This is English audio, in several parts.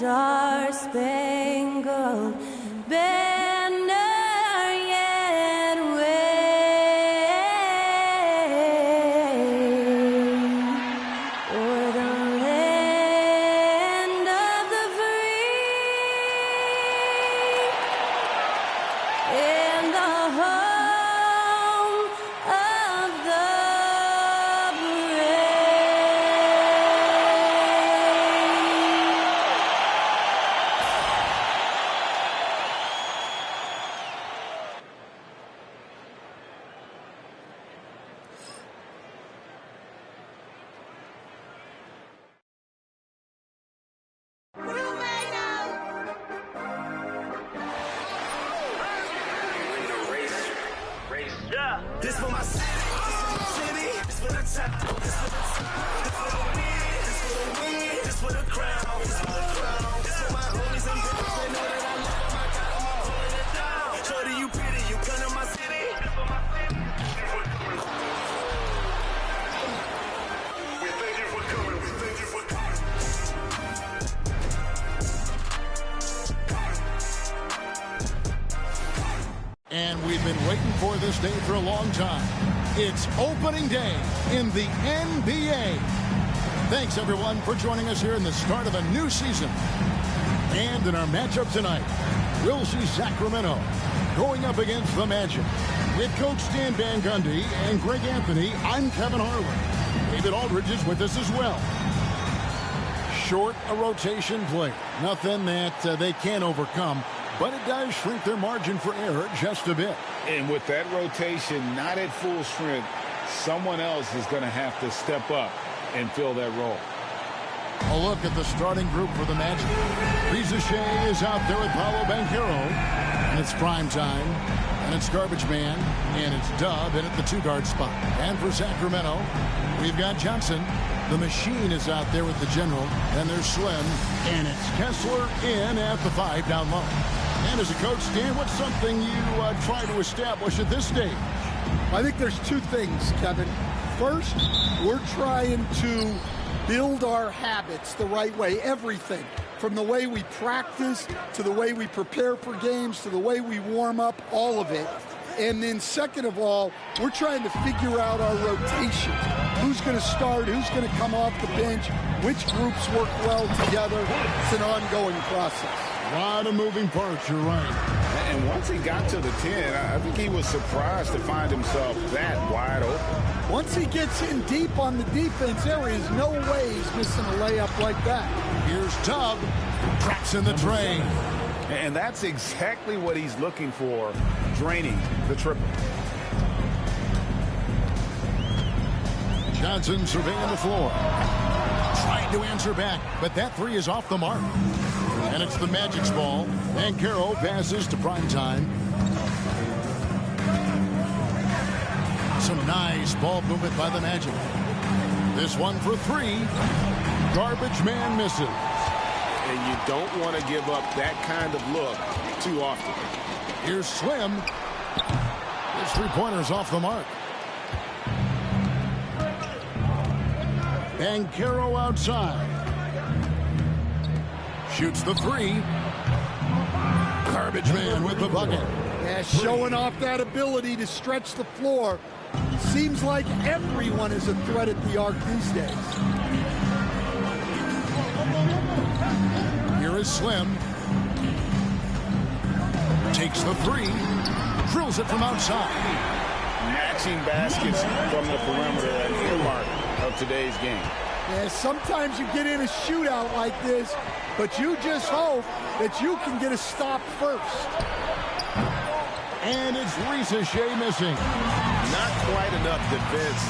star-spangled banner yet wave o'er the land of the free and the home of the brave. This for my city, this for the top, this for the win, this for the win, this for the crown, this for the crown, this for my homies and brothers, they know that I love them, I got them all holding it down. Shorty, you pretty, you come to my city, this for my city. We thank you for coming, we thank you for coming. And we've been waiting for this day for a long time. It's opening day in the NBA. Thanks, everyone, for joining us here in the start of a new season. And in our matchup tonight, we'll see Sacramento going up against the Magic. With Coach Stan Van Gundy and Greg Anthony, I'm Kevin Harlan. David Aldridge is with us as well. Short a rotation play. Nothing that they can't overcome. But it does shrink their margin for error just a bit. And with that rotation not at full strength, someone else is going to have to step up and fill that role. A look at the starting group for the Magic. Reza Shea is out there with Paolo Banchero. And it's prime time. And it's Garbage Man. And it's Dub in at the two-guard spot. And for Sacramento, we've got Johnson. The Machine is out there with the General. And there's Slim. And it's Kessler in at the 5 down low. And as a coach, Stan, what's something you try to establish at this stage? I think there's two things, Kevin. First, we're trying to build our habits the right way, everything. From the way we practice, to the way we prepare for games, to the way we warm up, all of it. And then second of all, we're trying to figure out our rotation. Who's going to start, who's going to come off the bench, which groups work well together. It's an ongoing process. A lot of moving parts, you're right. And once he got to the 10, I think he was surprised to find himself that wide open. Once he gets in deep on the defense, there is no way he's missing a layup like that. Here's Tubb. Tracks in the train. And that's exactly what he's looking for, draining the triple. Johnson surveying the floor. Trying to answer back, but that three is off the mark. And it's the Magic's ball. And Banchero passes to Primetime. Some nice ball movement by the Magic. This one for three. Garbage Man misses. And you don't want to give up that kind of look too often. Here's Slim. His three-pointer's off the mark. Banchero outside. Shoots the three. Garbage Man with the bucket. Yeah, showing off that ability to stretch the floor. Seems like everyone is a threat at the arc these days. Here is Slim. Takes the three. Drills it from outside. Matching baskets from the perimeter, an earmark of today's game. Yeah, sometimes you get in a shootout like this, but you just hope that you can get a stop first. And it's Reza Shea missing. Not quite enough defense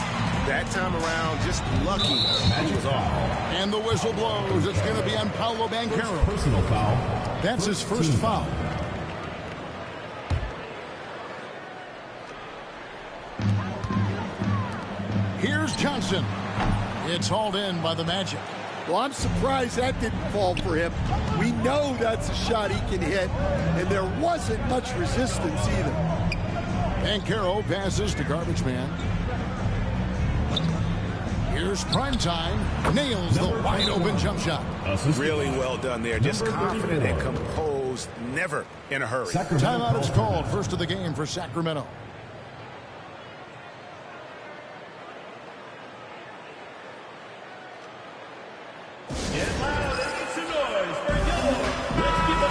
that time around. Just lucky that was off. And the whistle blows. It's going to be on Paolo Banchero. Personal foul. That's his first foul. Here's Johnson. It's hauled in by the Magic. Well, I'm surprised that didn't fall for him. We know that's a shot he can hit, and there wasn't much resistance either. Banchero passes to Garbage Man. Here's Primetime. Nails the wide open jump shot. Really well done there. Just confident and composed. Never in a hurry. Timeout is called. First of the game for Sacramento.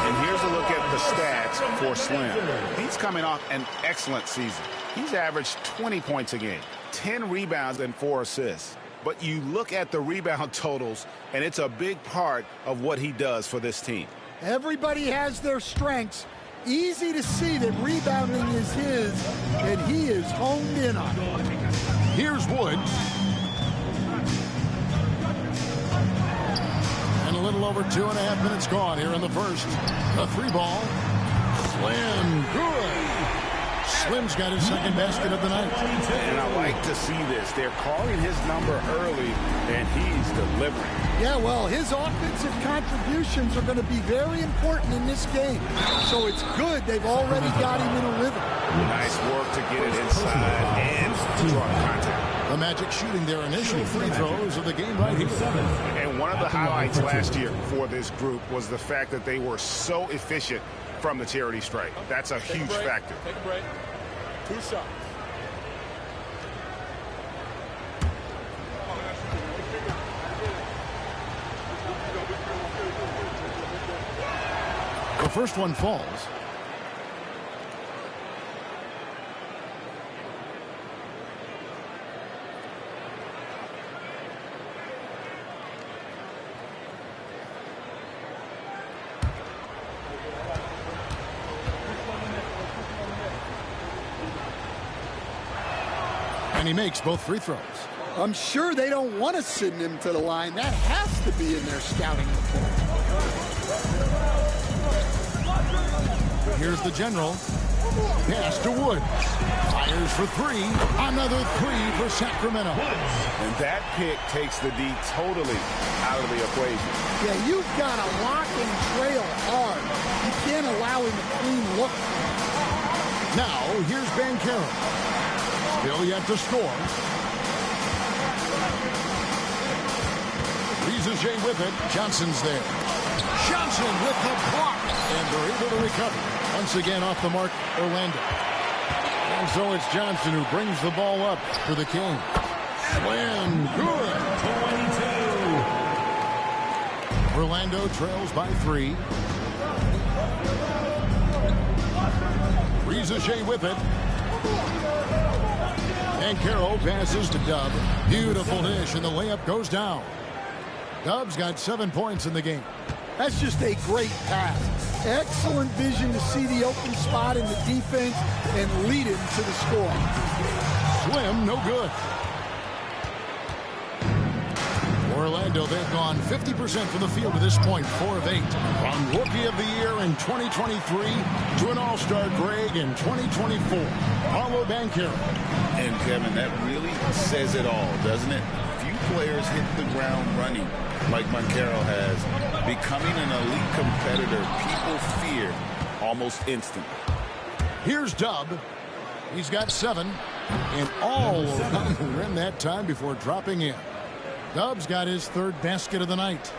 And here's a look at the stats for Slim. He's coming off an excellent season. He's averaged 20 points a game, 10 rebounds, and 4 assists. But you look at the rebound totals, and it's a big part of what he does for this team. Everybody has their strengths. Easy to see that rebounding is his, and he is honed in on it. Here's Woods. And a little over 2.5 minutes gone here in the first. The 3-ball. Slim, good. Slim's got his second basket of the night. And I like to see this. They're calling his number early, and he's delivering. Yeah, well, his offensive contributions are going to be very important in this game. So it's good they've already got him in a rhythm. Nice work to get it inside and draw contact. The Magic shooting their initial free throws of the game right here. And one of the highlights last year for this group was the fact that they were so efficient from the charity stripe. That's a huge factor. Take a break. 2 shots. The first one falls. And he makes both free throws. I'm sure they don't want to send him to the line. That has to be in their scouting report. Here's the general. Pass to Woods. Fires for 3. Another 3 for Sacramento. And that pick takes the D totally out of the equation. Yeah, you've got to lock and trail hard. You can't allow him a clean look. Now, here's Banchero. Still yet to score. Rizage with it. Johnson's there. Johnson with the block. And they're able to recover. Once again off the mark, Orlando. And so it's Johnson who brings the ball up for the Kings. Slam, good. 22. Orlando trails by 3. Rizage with it. And Banchero passes to Dub. Beautiful dish, and the layup goes down. Dub's got 7 points in the game. That's just a great pass. Excellent vision to see the open spot in the defense and lead him to the score. Slim, no good. Orlando, they've gone 50% from the field to this point, 4 of 8. From Rookie of the Year in 2023 to an All-Star Greg in 2024. Paolo Banchero. And Kevin, that really says it all, doesn't it? Few players hit the ground running like Banchero has, becoming an elite competitor people fear almost instantly. Here's Dub. He's got 7, and all around the rim that time before dropping in. Dub's got his 3rd basket of the night.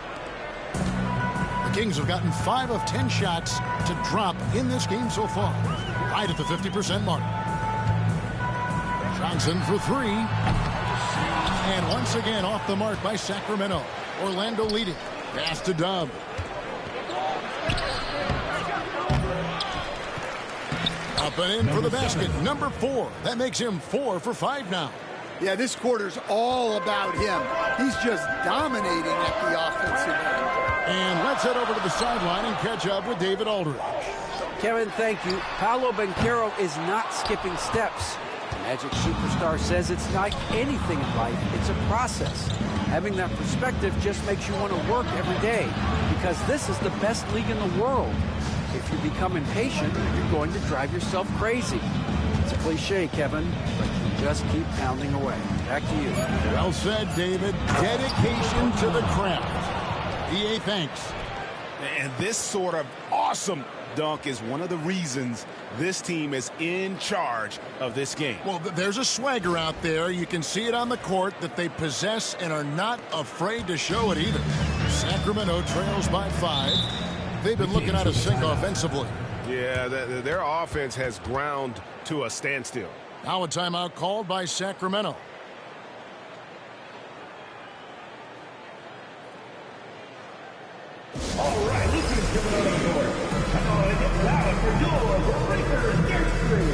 The Kings have gotten 5 of 10 shots to drop in this game so far, right at the 50% mark. Johnson for 3. And once again off the mark by Sacramento. Orlando leading. Pass to Dub. Up and in for the basket. Number 4. That makes him 4 for 5 now. Yeah, this quarter's all about him. He's just dominating at the offensive end. And let's head over to the sideline and catch up with David Aldridge. Kevin, thank you. Paolo Banchero is not skipping steps. The Magic superstar says it's like anything in life. It's a process. Having that perspective just makes you want to work every day because this is the best league in the world. If you become impatient, you're going to drive yourself crazy. It's a cliche, Kevin, but you just keep pounding away. Back to you. Well said, David. Dedication to the craft. EA, thanks. And this sort of awesome dunk is one of the reasons this team is in charge of this game. Well, there's a swagger out there. You can see it on the court that they possess and are not afraid to show it either. Sacramento trails by 5. They've been looking out of sync offensively. Yeah, their offense has ground to a standstill. Now a timeout called by Sacramento. All right, this is coming on board. Come on and get loud for your Breakers Nursery.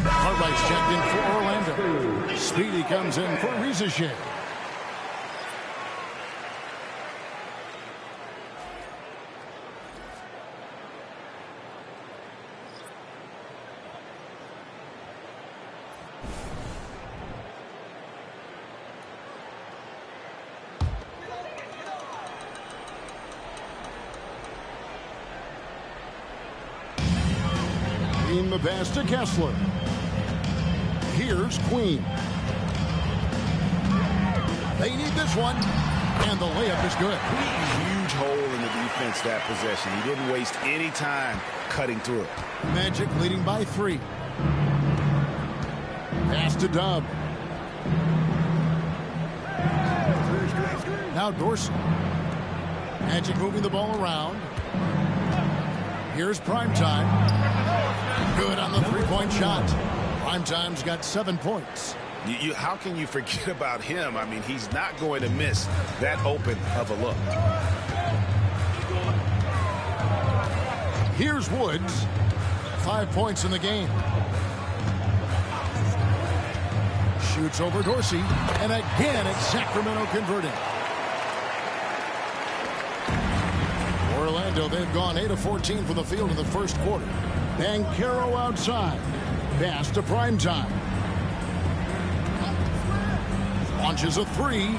Cartwright's checked in for Orlando. Speedy comes in for Rizachet. The pass to Kessler. Here's Queen. They need this one, and the layup is good. Huge hole in the defense that possession. He didn't waste any time cutting through it. Magic leading by 3. Pass to Dub. Now Dorsey. Magic moving the ball around. Here's Primetime. Good on the three-point shot. Primetime's got 7 points. How can you forget about him? I mean, he's not going to miss that open of a look. Here's Woods. 5 points in the game. Shoots over Dorsey. And again, it's Sacramento converting. Orlando, they've gone 8 of 14 from the field in the first quarter. Banchero outside. Pass to Primetime. Launches a 3.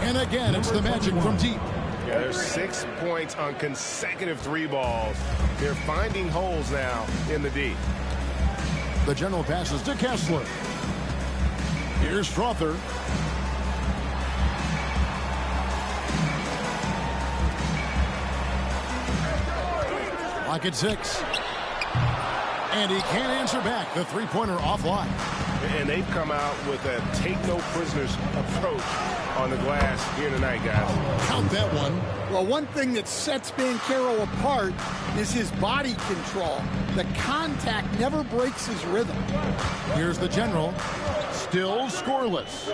And again, it's the Magic from deep. Yeah, there's 6 points on consecutive 3 balls. They're finding holes now in the D. The general passes to Kessler. Here's Strother. Lock at 6. And he can't answer back. The three-pointer offline. And they've come out with a take-no-prisoners approach on the glass here tonight, guys. Count that one. Well, one thing that sets Banchero apart is his body control. The contact never breaks his rhythm. Here's the general. Still scoreless.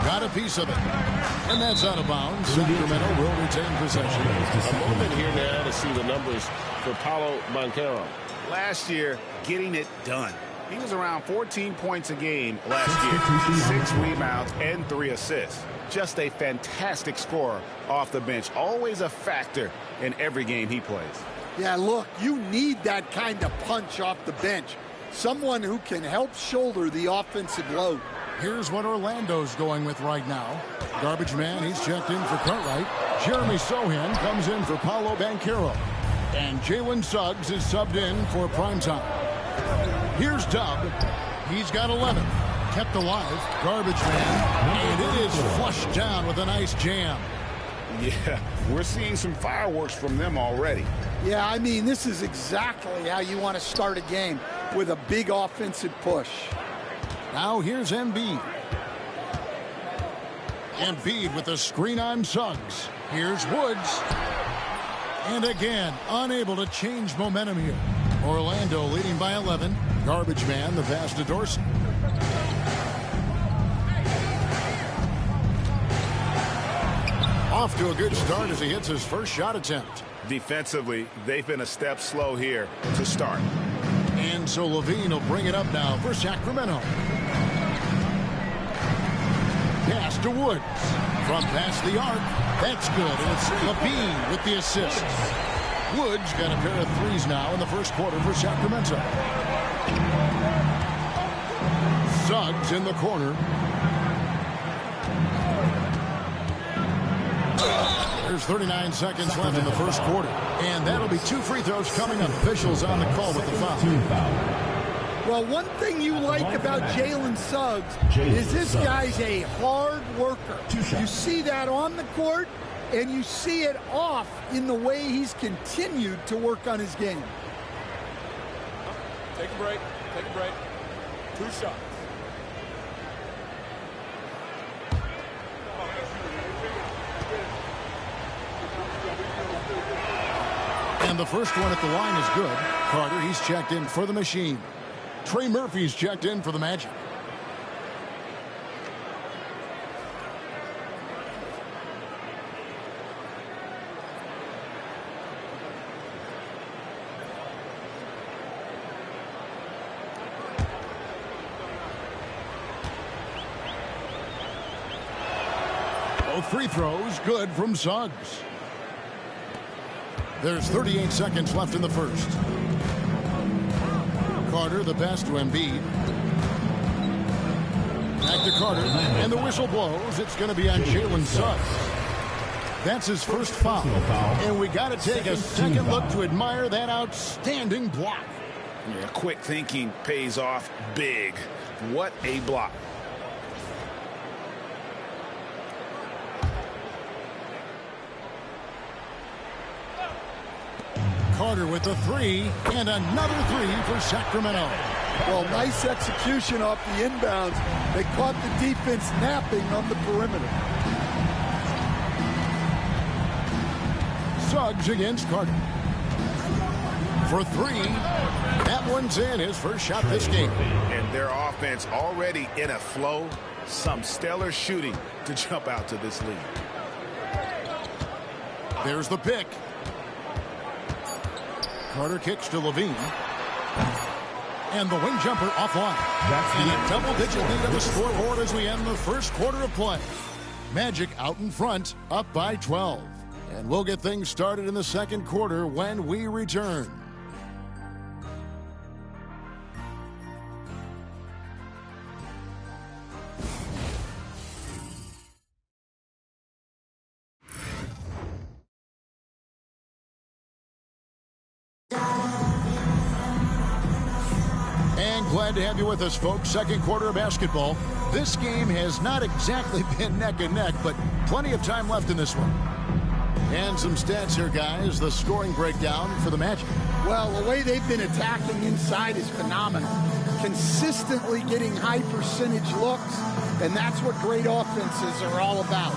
Got a piece of it. And that's out of bounds. Sacramento will retain possession. A moment here now to see the numbers for Paolo Banchero. Last year, getting it done. He was around 14 points a game last year. 6 rebounds and 3 assists. Just a fantastic scorer off the bench. Always a factor in every game he plays. Yeah, look, you need that kind of punch off the bench. Someone who can help shoulder the offensive load. Here's what Orlando's going with right now. Garbage man, he's checked in for Cartwright. Jeremy Sohan comes in for Paolo Banchero. And Jalen Suggs is subbed in for Primetime. Here's Dub. He's got 11. Kept alive. Garbage man. And it is flushed down with a nice jam. Yeah, we're seeing some fireworks from them already. Yeah, I mean, this is exactly how you want to start a game, with a big offensive push. Now here's Embiid. Embiid with a screen on Suggs. Here's Woods. And again, unable to change momentum here. Orlando leading by 11. Garbage man, the pass to Dorsey. Off to a good start as he hits his first shot attempt. Defensively, they've been a step slow here to start. And so Levine will bring it up now for Sacramento. Pass to Woods. From past the arc. That's good. And it's Levine with the assist. Woods got a pair of threes now in the first quarter for Sacramento. Suggs in the corner. There's 39 seconds left in the first quarter. And that'll be 2 free throws coming up. Officials on the call with the foul. Well, one thing you like about Jalen Suggs is this guy's a hard worker. You see that on the court, and you see it off in the way he's continued to work on his game. Take a break. Take a break. 2 shots. And the first one at the line is good. Carter, he's checked in for the Machine. Trey Murphy's checked in for the Magic. Both free throws good from Suggs. There's 38 seconds left in the first. Carter, the pass to Embiid. Back to Carter, and the whistle blows. It's going to be on Jalen Suggs. That's his first foul. And we got to take a second look to admire that outstanding block. Yeah, quick thinking pays off big. What a block. Carter with the three, and another three for Sacramento. Well, nice execution off the inbounds. They caught the defense napping on the perimeter. Suggs against Carter. For three. That one's in, his first shot this game. And their offense already in a flow. Some stellar shooting to jump out to this lead. There's the pick. Carter kicks to Levine. And the wing jumper offline. And a double-digit lead on the scoreboard as we end the first quarter of play. Magic out in front, up by 12. And we'll get things started in the second quarter when we return. And glad to have you with us, folks. Second quarter of basketball. This game has not exactly been neck and neck, but plenty of time left in this one. And some stats here, guys. The scoring breakdown for the Magic. Well, the way they've been attacking inside is phenomenal. Consistently getting high percentage looks, and that's what great offenses are all about.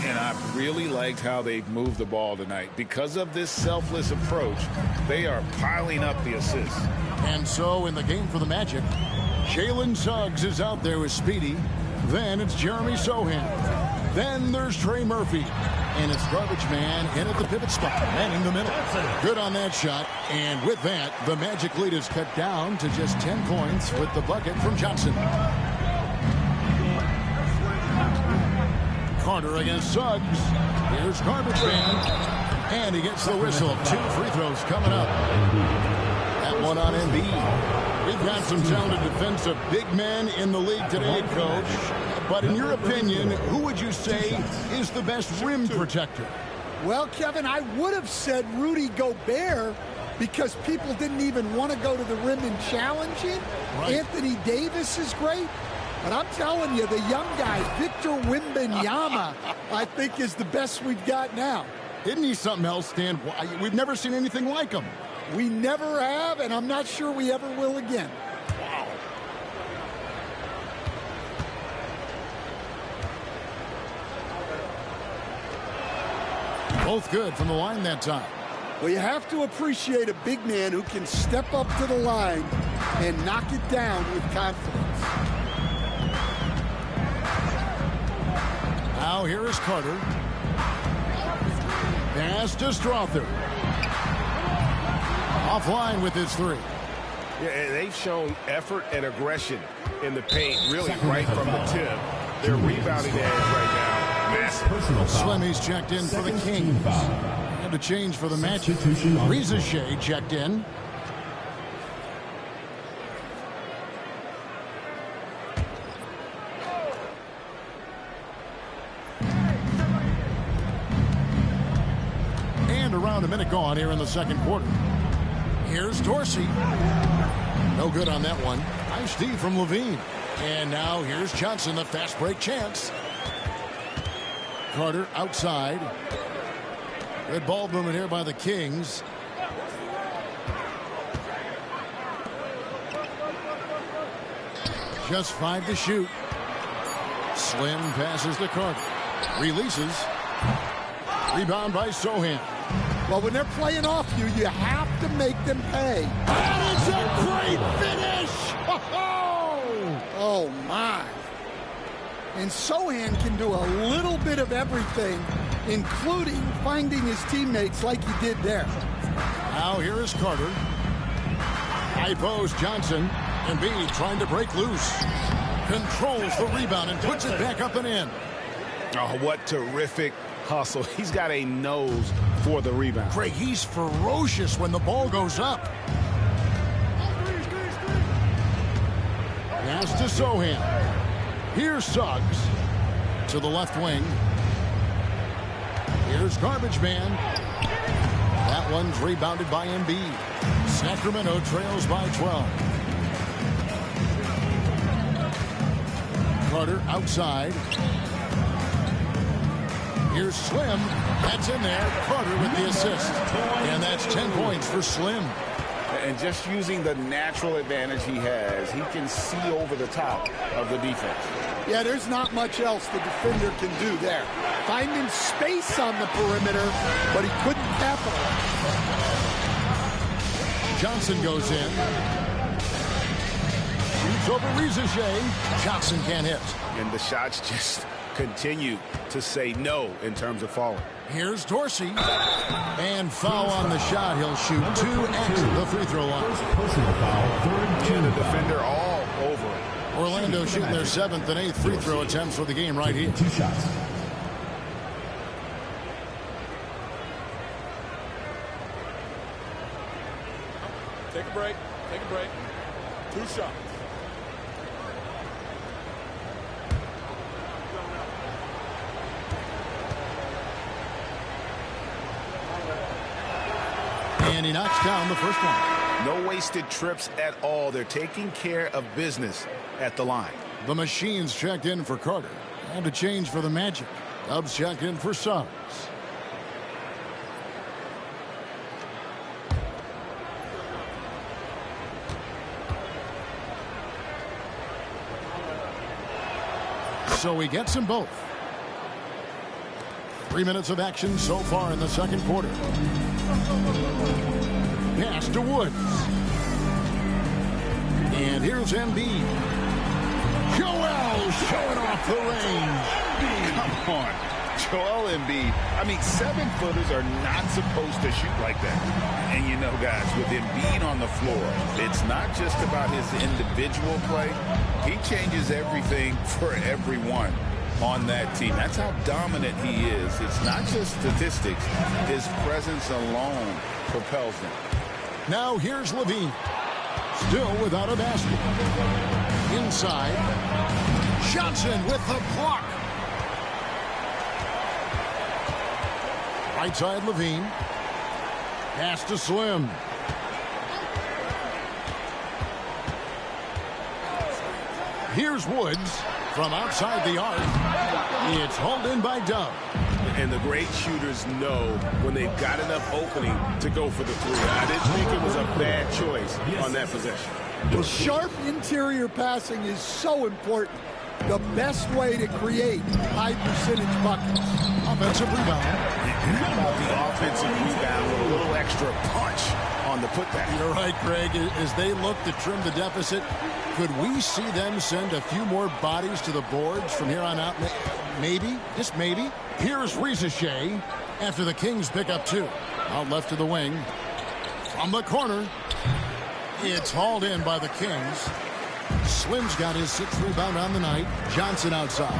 And I've really liked how they've moved the ball tonight. Because of this selfless approach, they are piling up the assists. And so in the game for the Magic, Jalen Suggs is out there with Speedy. Then it's Jeremy Sohan. Then there's Trey Murphy. And it's Garbage Man in at the pivot spot, manning the middle. Good on that shot. And with that, the Magic lead is cut down to just 10 points with the bucket from Johnson. Carter against Suggs. Here's Garbage Man. And he gets the whistle. 2 free throws coming up. That one on Embiid. We've got some talented defensive big men in the league today, Coach. But in your opinion, who would you say is the best rim protector? Well, Kevin, I would have said Rudy Gobert because people didn't even want to go to the rim and challenge him. Right. Anthony Davis is great. But I'm telling you, the young guy, Victor Wembanyama, I think is the best we've got now. Isn't he something else, Stan? We've never seen anything like him. We never have, and I'm not sure we ever will again. Wow. Both good from the line that time. Well, you have to appreciate a big man who can step up to the line and knock it down with confidence. Now here is Carter. Pass to Strother. Offline with his three. Yeah, and they've shown effort and aggression in the paint, really right from the tip. Their rebounding edge right now, massive. Slimy's checked in for the Kings. And a change for the Magic. Reza Shea checked in. And around a minute gone here in the second quarter. Here's Dorsey. No good on that one. Nice D from Levine. And now here's Johnson, the fast break chance. Carter outside. Good ball movement here by the Kings. Just 5 to shoot. Slim passes to Carter. Releases. Rebound by Sohan. Well, when they're playing off you, you have to make them pay. That is a great finish! Oh, my. And Sohan can do a little bit of everything, including finding his teammates like he did there. Now here is Carter. High post Johnson. Embiid trying to break loose. Controls the rebound and puts it back up and in. Oh, what terrific hustle. He's got a nose for the rebound. Craig, he's ferocious when the ball goes up. Pass to Sohan. Here's Suggs to the left wing. Here's Garbage Man. That one's rebounded by Embiid. Sacramento trails by 12. Carter outside. Here's Slim. That's in there. Carter with the assist. And that's 10 points for Slim. And just using the natural advantage he has, he can see over the top of the defense. Yeah, there's not much else the defender can do there. Finding space on the perimeter, but he couldn't capitalize. Johnson goes in. Shoots over Rizache. Johnson can't hit. And the shots just continue to say no in terms of falling. Here's Dorsey. And foul on the shot. He'll shoot 2 at the free throw line. And the defender all over it. Orlando shooting their 7th and 8th free throw attempts for the game right here. 2 shots. Take a break. Take a break. 2 shots. And he knocks down the first one. No wasted trips at all. They're taking care of business at the line. The Machines checked in for Carter. And to change for the Magic. Dubs checked in for Suggs. So he gets them both. 3 minutes of action so far in the second quarter. Pass to Woods. And here's Embiid. Joel showing off the range. Come on. Joel Embiid. I mean, 7-footers are not supposed to shoot like that. And you know, guys, with Embiid on the floor, it's not just about his individual play. He changes everything for everyone on that team. That's how dominant he is. It's not just statistics. His presence alone propels them. Now here's Levine. Still without a basket. Inside. Johnson with the block. Right side Levine. Pass to Slim. Here's Woods from outside the arc. It's hauled in by Dub. And the great shooters know when they've got enough opening to go for the three. I didn't think it was a bad choice on that possession. The sharp interior passing is so important. The best way to create high percentage buckets. Offensive rebound. How about the offensive rebound with a little extra punch on the putback? You're right, Craig. As they look to trim the deficit, could we see them send a few more bodies to the boards from here on out? Maybe, just maybe. Here's Rizache after the Kings pick up 2. Out left to the wing. From the corner. It's hauled in by the Kings. Slim's got his 6th rebound on the night. Johnson outside.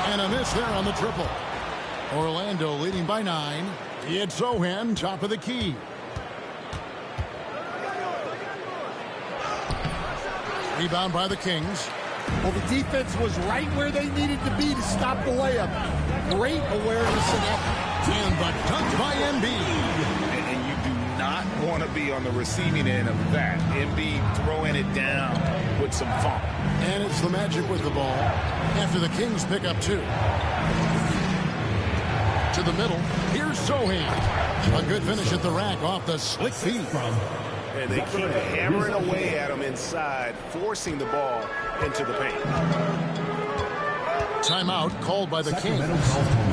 And a miss there on the triple. Orlando leading by 9. It's Sohan, top of the key. Rebound by the Kings. Well, the defense was right where they needed to be to stop the layup. Great awareness and effort. And the dunk by Embiid. And you do not want to be on the receiving end of that. Embiid throwing it down with some funk. And it's the Magic with the ball after the Kings pick up 2. To the middle. Here's Sohan. A good finish at the rack off the slick feed. And they keep hammering away at him inside, forcing the ball into the paint. Timeout called by the Kings.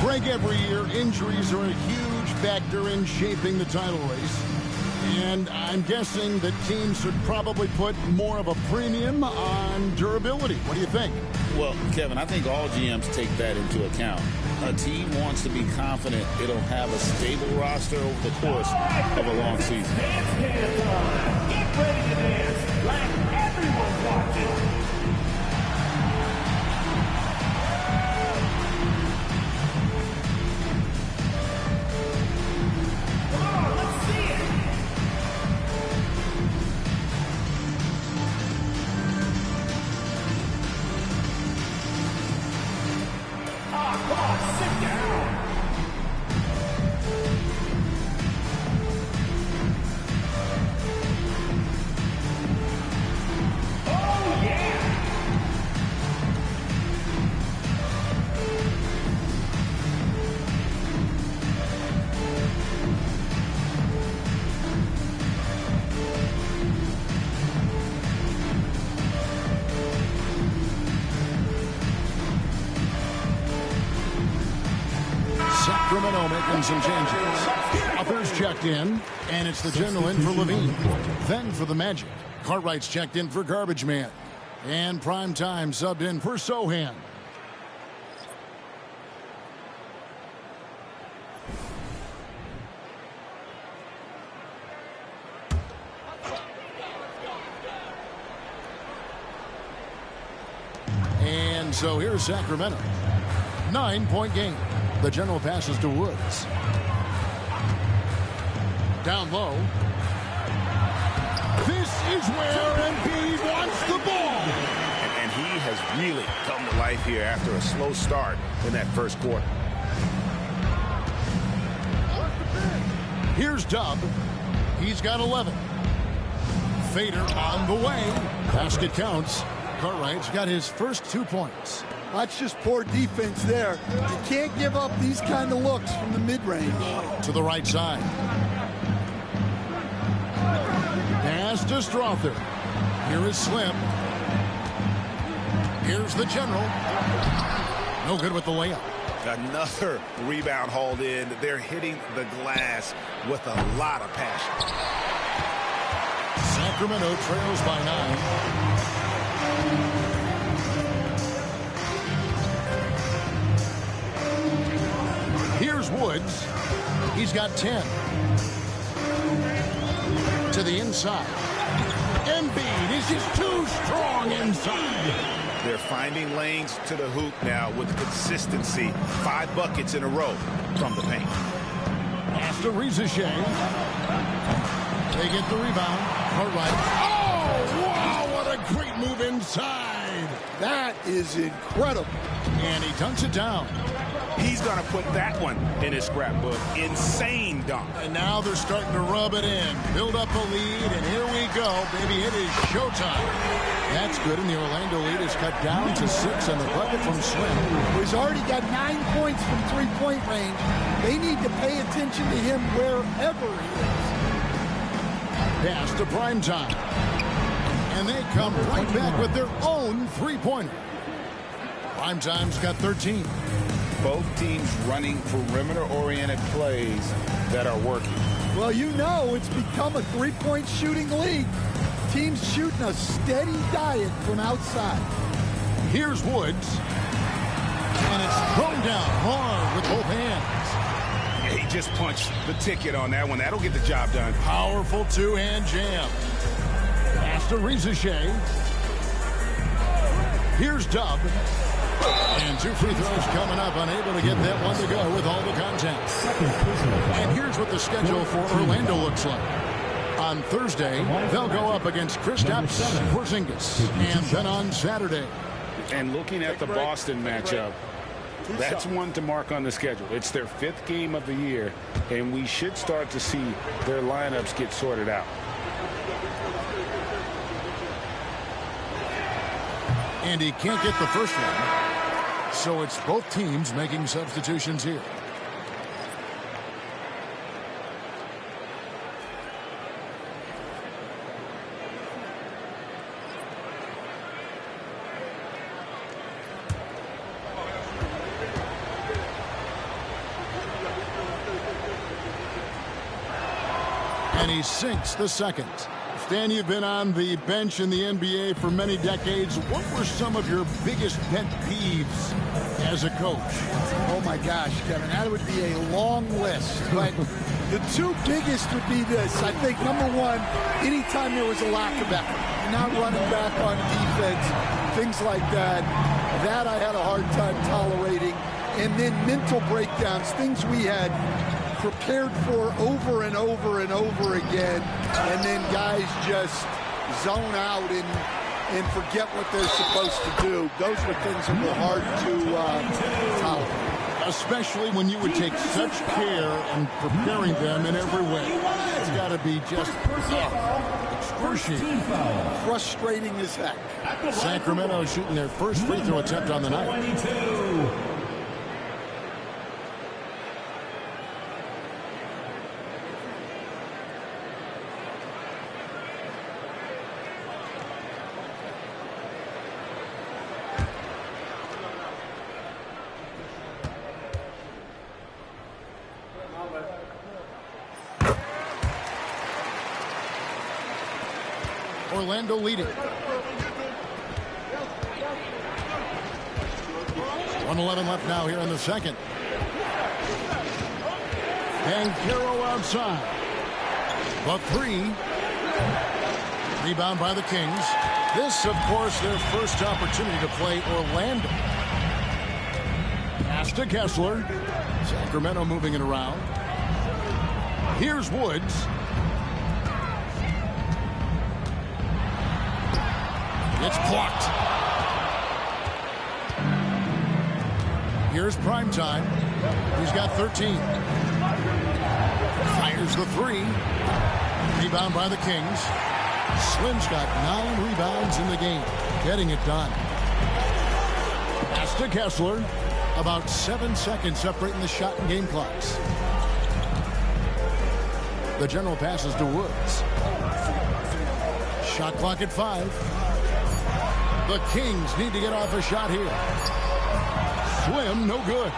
Greg, every year, injuries are a huge factor in shaping the title race. And I'm guessing that teams should probably put more of a premium on durability. What do you think? Well, Kevin, I think all GMs take that into account. A team wants to be confident it'll have a stable roster over the course of a long season. Get ready to dance like everyone's watching. Sacramento making some changes. Others checked in, and it's the general in for Levine. Then for the Magic, Cartwright's checked in for Garbage Man. And Primetime subbed in for Sohan. And so here's Sacramento. 9-point game. The general passes to Woods. Down low. This is where Embiid wants the ball. And he has really come to life here after a slow start in that first quarter. Here's Dub. He's got 11. Fader on the way. Basket counts. Cartwright's got his first 2 points. That's just poor defense there. You can't give up these kind of looks from the mid-range. To the right side. Pass to Strother. Here is Slim. Here's the general. No good with the layup. Another rebound hauled in. They're hitting the glass with a lot of passion. Sacramento trails by 9. Here's Woods. He's got 10. To the inside. Embiid is just too strong inside. They're finding lanes to the hoop now with consistency. 5 buckets in a row from the paint. Pass to Rizachet. They get the rebound. Cartwright. Oh, wow, what a great move inside. That is incredible. And he dunks it down. He's going to put that one in his scrapbook. Insane dunk. And now they're starting to rub it in. Build up a lead, and here we go. Baby, it is showtime. That's good, and the Orlando lead is cut down to 6, and the bucket from Slim. He's already got 9 points from three-point range. They need to pay attention to him wherever he is. Pass to Primetime. And they come right back with their own three-pointer. Primetime's got 13. Both teams running perimeter-oriented plays that are working. Well, you know it's become a three-point shooting league. Teams shooting a steady diet from outside. Here's Woods. And it's thrown down hard with both hands. Yeah, he just punched the ticket on that one. That'll get the job done. Powerful two-hand jam. Pass to Rizachet. Here's Dub. And 2 free throws coming up, unable to get that one to go with all the contact. And here's what the schedule for Orlando looks like. On Thursday, they'll go up against Kristaps Porzingis. And then on Saturday. And looking at the Boston matchup, That's one to mark on the schedule. It's their 5th game of the year, and we should start to see their lineups get sorted out. And he can't get the first one. So it's both teams making substitutions here. And he sinks the second. Stan, you've been on the bench in the NBA for many decades. What were some of your biggest pet peeves as a coach? Oh, my gosh, Kevin, that would be a long list. But the two biggest would be this. I think, number one, anytime there was a lack of effort, you're not running back on defense, things like that, that I had a hard time tolerating. And then mental breakdowns, things we had prepared for over and over and over again, and then guys just zone out and forget what they're supposed to do. Those were things that were hard to tolerate. Especially when you would take such care in preparing them in every way. It's got to be just excruciating. Frustrating as heck. Sacramento shooting their first free throw attempt on the night. Orlando leading. 1:11 left now here in the second. Banchero outside. The three. Rebound by the Kings. This, of course, their first opportunity to play Orlando. Pass to Kessler. Sacramento moving it around. Here's Woods. It's blocked. Here's Primetime. He's got 13. Fires the three. Rebound by the Kings. Slim's got 9 rebounds in the game. Getting it done. Pass to Kessler. About 7 seconds separating the shot and game clocks. The general passes to Woods. Shot clock at 5. The Kings need to get off a shot here. Swim, no good.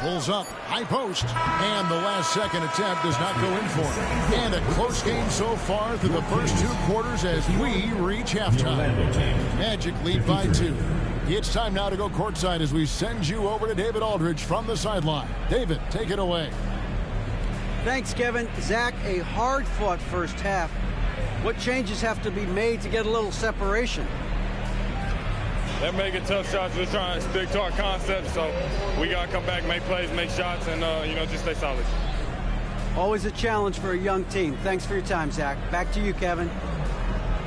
Pulls up, high post, and the last second attempt does not go in for him. And a close game so far through the first 2 quarters as we reach halftime. Magic lead by 2. It's time now to go courtside as we send you over to David Aldridge from the sideline. David, take it away. Thanks, Kevin. Zach, a hard-fought first half. What changes have to be made to get a little separation? They're making tough shots. We're trying to stick to our concept, so we got to come back, make plays, make shots, and, just stay solid. Always a challenge for a young team. Thanks for your time, Zach. Back to you, Kevin.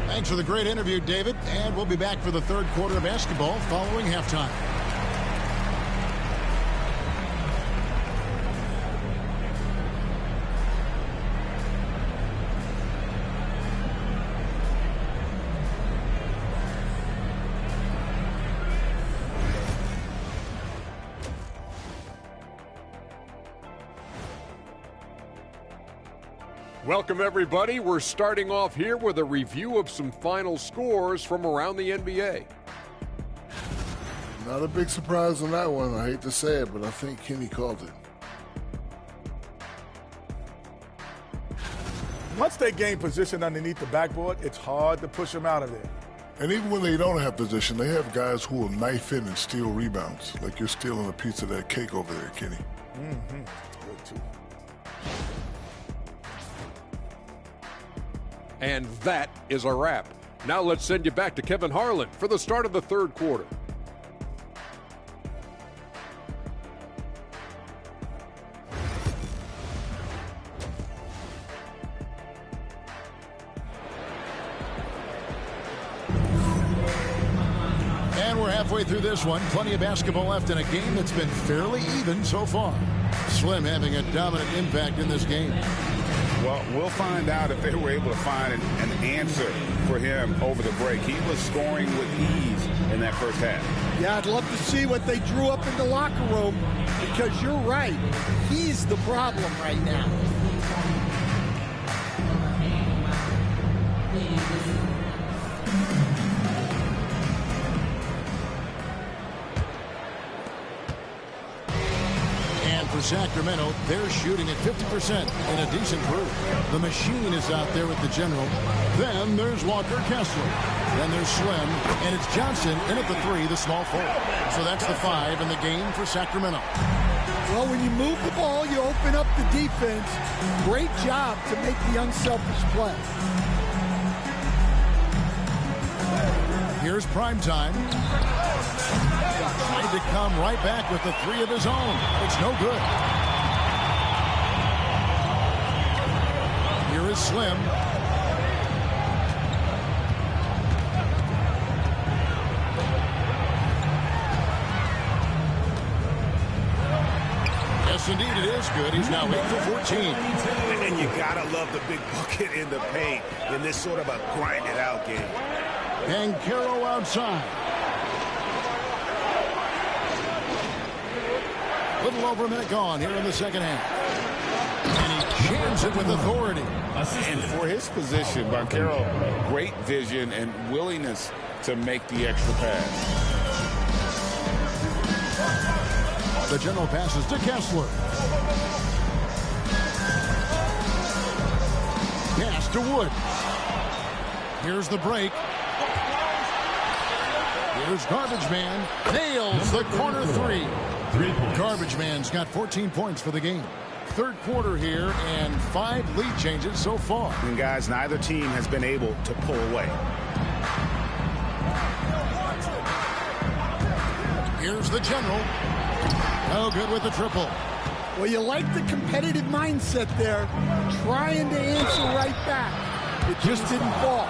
Thanks for the great interview, David. And we'll be back for the third quarter of basketball following halftime. Welcome, everybody. We're starting off here with a review of some final scores from around the NBA. Not a big surprise on that one. I hate to say it, but I think Kenny called it. Once they gain position underneath the backboard, it's hard to push them out of there. And even when they don't have position, they have guys who will knife in and steal rebounds. Like you're stealing a piece of that cake over there, Kenny. Mm-hmm. Good, too. And that is a wrap. Now let's send you back to Kevin Harlan for the start of the third quarter. we're halfway through this one. Plenty of basketball left in a game that's been fairly even so far. Slim having a dominant impact in this game. Well, we'll find out if they were able to find an answer for him over the break. He was scoring with ease in that first half. Yeah, I'd love to see what they drew up in the locker room, because you're right. He's the problem right now. For Sacramento, they're shooting at 50% in a decent group. The machine is out there with the general. Then there's Walker Kessler. Then there's Slim, and it's Johnson in at the 3, the small forward. So that's the 5 in the game for Sacramento. Well, when you move the ball, you open up the defense. Great job to make the unselfish play. Here's Primetime. Tried to come right back with the 3 of his own. It's no good. Here is Slim. Yes, indeed, it is good. He's now 8 for 14. And you gotta love the big bucket in the paint in this sort of a grind-it-out game. Banchero outside. Little over a minute gone here in the second half. And he jams it with authority. And for his position, Banchero, great vision and willingness to make the extra pass. The general passes to Kessler. Pass to Woods. Here's the break. Here's Garbage Man. Nails the corner 3. Garbage Man's got 14 points for the game. Third quarter here and 5 lead changes so far. And guys, neither team has been able to pull away. Here's the general. No good with the triple. Well, you like the competitive mindset there, trying to answer right back. It just didn't fall.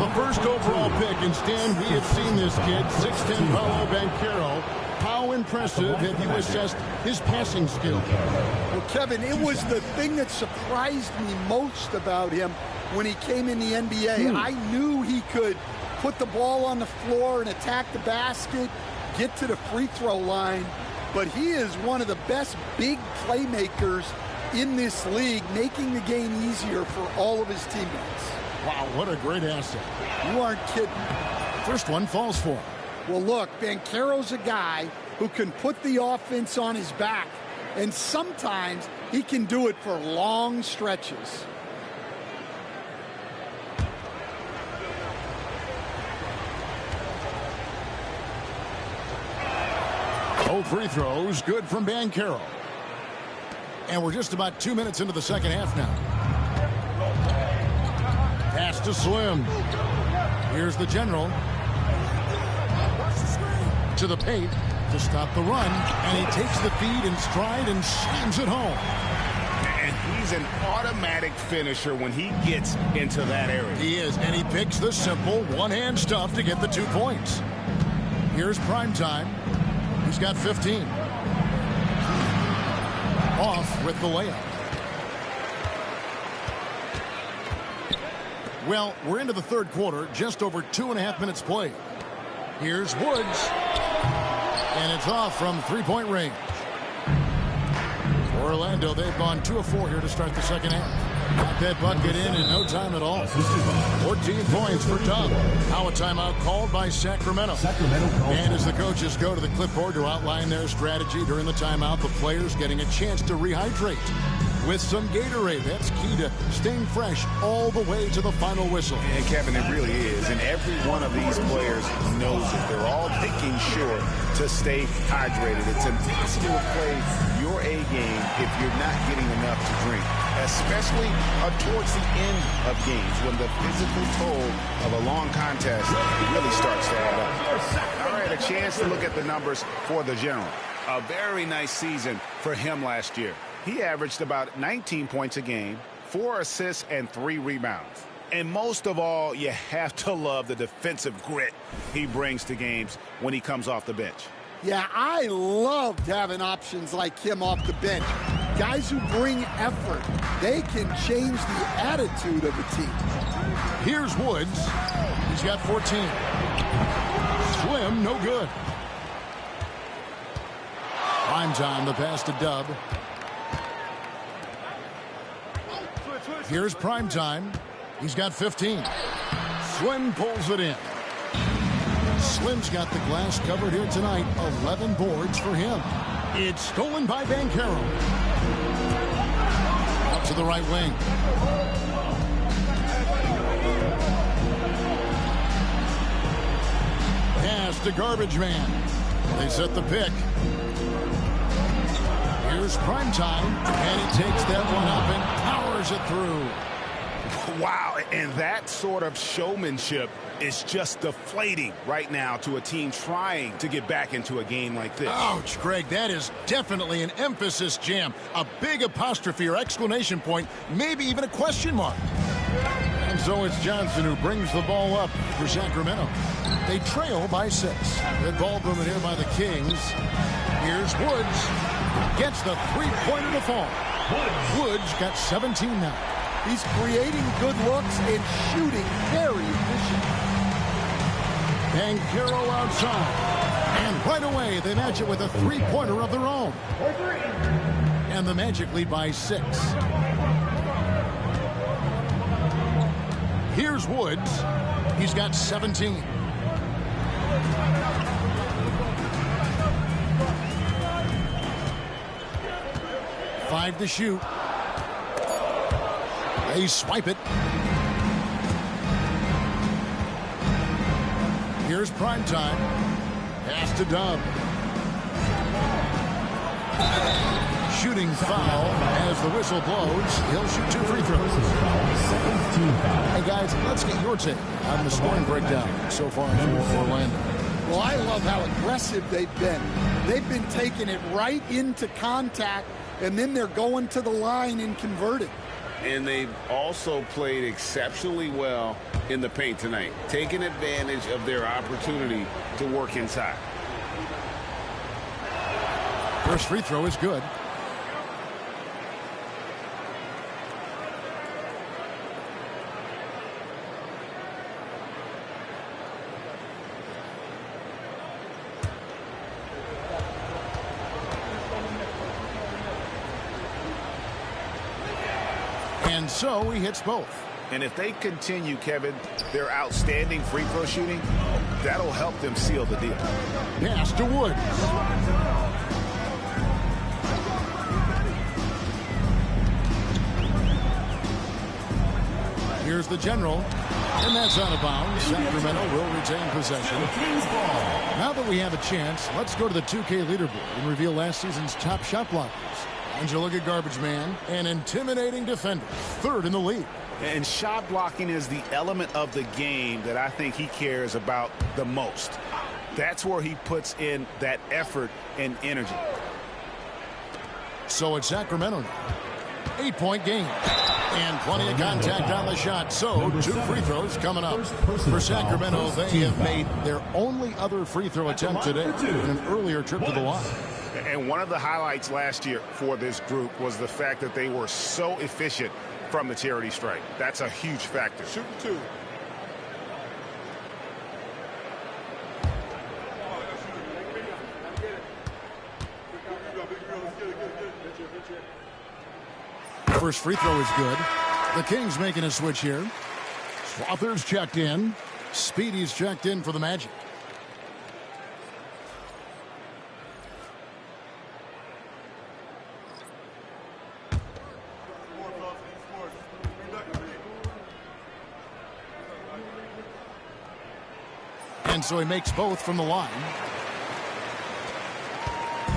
The first overall pick, and Stan, we have seen this kid, 6'10" Paolo Banchero. How impressive have you assessed his passing skill? Well, Kevin, it was the thing that surprised me most about him when he came in the NBA. I knew he could put the ball on the floor and attack the basket, get to the free throw line, but he is one of the best big playmakers in this league, making the game easier for all of his teammates. Wow, what a great asset. You aren't kidding. First one falls for him. Well, look, Banchero's a guy who can put the offense on his back, and sometimes he can do it for long stretches. Both free throws, good from Banchero. And we're just about 2 minutes into the second half now. Pass to Slim. Here's the general. To the paint to stop the run, and he takes the feed in stride and slams it home. And he's an automatic finisher when he gets into that area. He is, and he picks the simple one-hand stuff to get the 2 points. Here's Primetime. He's got 15. Off with the layup. Well, we're into the third quarter, just over 2.5 minutes played. Here's Woods. And it's off from three-point range. For Orlando, they've gone 2 of 4 here to start the second half. Got that bucket in no time at all. 14 points for Doug. Now a timeout called by Sacramento. And as the coaches go to the clipboard to outline their strategy during the timeout, the players getting a chance to rehydrate with some Gatorade. That's key to staying fresh all the way to the final whistle. And Kevin, it really is. And every one of these players knows it. They're all making sure to stay hydrated. It's impossible to play your A game if you're not getting enough to drink, especially towards the end of games when the physical toll of a long contest really starts to add up. All right, a chance to look at the numbers for the general. A very nice season for him last year. He averaged about 19 points a game, 4 assists, and 3 rebounds. And most of all, you have to love the defensive grit he brings to games when he comes off the bench. Yeah, I loved having options like him off the bench. Guys who bring effort. They can change the attitude of the team. Here's Woods. He's got 14. Slim, no good. Primetime, the pass to Dub. Here's Primetime. He's got 15. Slim pulls it in. Slim's got the glass covered here tonight. 11 boards for him. It's stolen by Banchero. Up to the right wing. Pass to Garbage Man. They set the pick. Here's Primetime, and he takes that one up and powers it through. Wow, and that sort of showmanship is just deflating right now to a team trying to get back into a game like this. Ouch, Greg, that is definitely an emphasis jam. A big apostrophe or exclamation point, maybe even a question mark. And so it's Johnson who brings the ball up for Sacramento. They trail by 6. Good ball movement here by the Kings. Here's Woods. Gets the three-pointer to fall. Woods got 17 now. He's creating good looks and shooting very efficient. Banchero outside. And right away, they match it with a three-pointer of their own. And the Magic lead by 6. Here's Woods. He's got 17. Five to shoot. They swipe it. Here's Primetime. Pass to Dub. Shooting foul as the whistle blows. He'll shoot 2 free throws. Hey guys, let's get your take on the scoring breakdown so far for Orlando. Well, I love how aggressive they've been. They've been taking it right into contact, and then they're going to the line and converting. And they've also played exceptionally well in the paint tonight, taking advantage of their opportunity to work inside. First free throw is good. And so he hits both. And if they continue, Kevin, their outstanding free throw shooting, that'll help them seal the deal. Pass to Woods. Here's the general, and that's out of bounds. Sacramento will retain possession. Now that we have a chance, let's go to the 2K leaderboard and reveal last season's top shot blockers. And you look at Garbage Man, an intimidating defender, 3rd in the league. And shot blocking is the element of the game that I think he cares about the most. That's where he puts in that effort and energy. So it's Sacramento now. 8-point game. And plenty of contact on the shot. So 2 free throws coming up. For Sacramento, they have made their only other free throw attempt today in an earlier trip to the line. And one of the highlights last year for this group was the fact that they were so efficient from the charity stripe. That's a huge factor. Shooting 2. First free throw is good. The Kings making a switch here. Swathers checked in. Speedy's checked in for the Magic. And so he makes both from the line.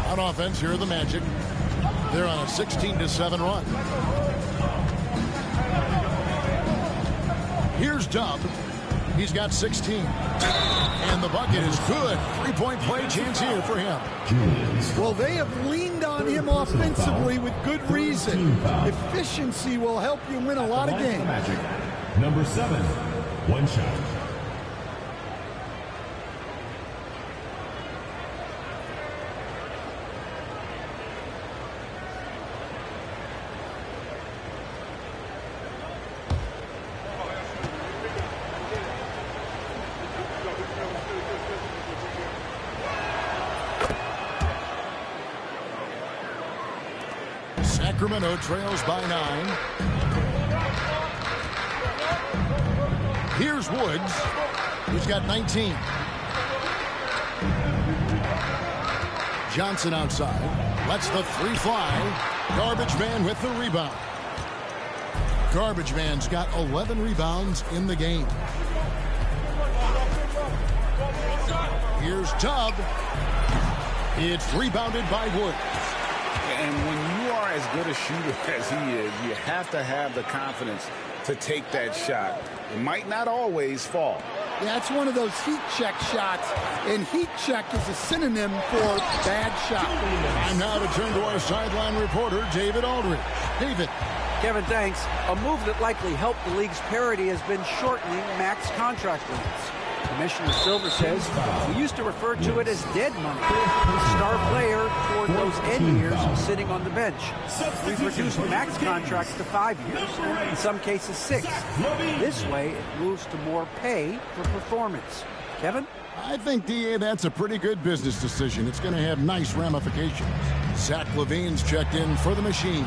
On offense, here are the Magic. They're on a 16-7 run. Here's Dub. He's got 16. And the bucket is good. 3-point play chance here for him. Well, they have leaned on him offensively with good reason. Efficiency will help you win a lot of games. number 7, one shot. Sacramento trails by 9. Here's Woods, who's got 19. Johnson outside, lets the three fly. Garbage Man with the rebound. Garbage Man's got 11 rebounds in the game. Here's Tubb. It's rebounded by Woods. And when you are as good a shooter as he is, you have to have the confidence to take that shot. It might not always fall. Yeah, it's one of those heat check shots, and heat check is a synonym for bad shot. And now to turn to our sideline reporter, David Aldridge. David. Kevin, thanks. A move that likely helped the league's parity has been shortening max contract limits. Commissioner Silver says we used to refer to it as dead money. Star player toward those end years sitting on the bench. We've reduced max contracts to 5 years, in some cases 6. This way, it moves to more pay for performance. Kevin? I think, D.A., that's a pretty good business decision. It's going to have nice ramifications. Zach LaVine's checked in for the Machine.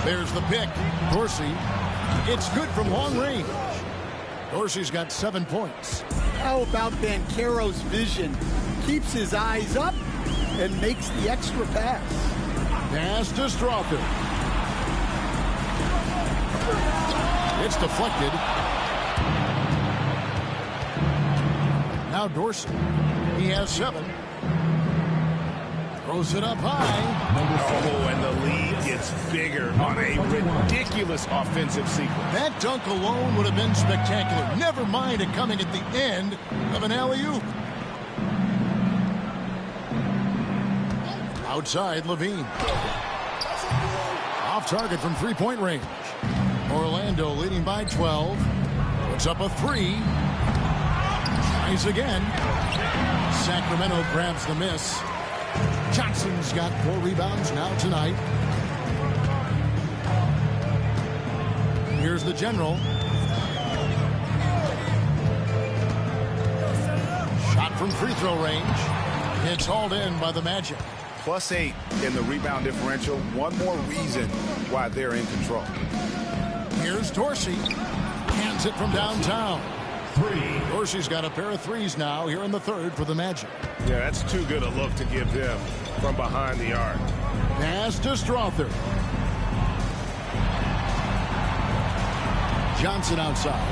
There's the pick. Dorsey. It's good from long range. Dorsey's got 7 points. How about Banchero's vision? Keeps his eyes up and makes the extra pass. Pass to Strother. It's deflected. Now Dorsey. He has 7. Throws it up high. Oh, and the lead gets bigger on a ridiculous offensive sequence. That dunk alone would have been spectacular. Never mind it coming at the end of an alley-oop. Outside, LaVine. Off target from three-point range. Orlando leading by 12. Puts up a 3. Tries again. Sacramento grabs the miss. Johnson's got 4 rebounds now tonight. Here's the general. Shot from free throw range. It's hauled in by the Magic. +8 in the rebound differential. One more reason why they're in control. Here's Dorsey. Hands it from downtown. 3. Dorsey's got a pair of threes now here in the third for the Magic. Yeah, that's too good a look to give them from behind the arc. Pass to Strother. Johnson outside.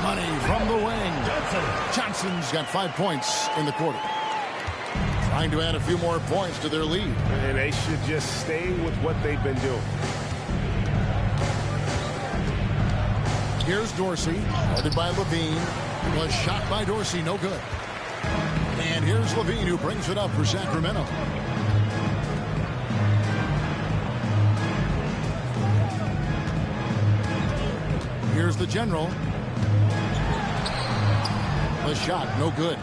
Money from the wing. Johnson's got 5 points in the quarter. Trying to add a few more points to their lead. And they should just stay with what they've been doing. Here's Dorsey, headed by LaVine. Was shot by Dorsey, no good. And here's LaVine, who brings it up for Sacramento. Here's the general. The shot, no good.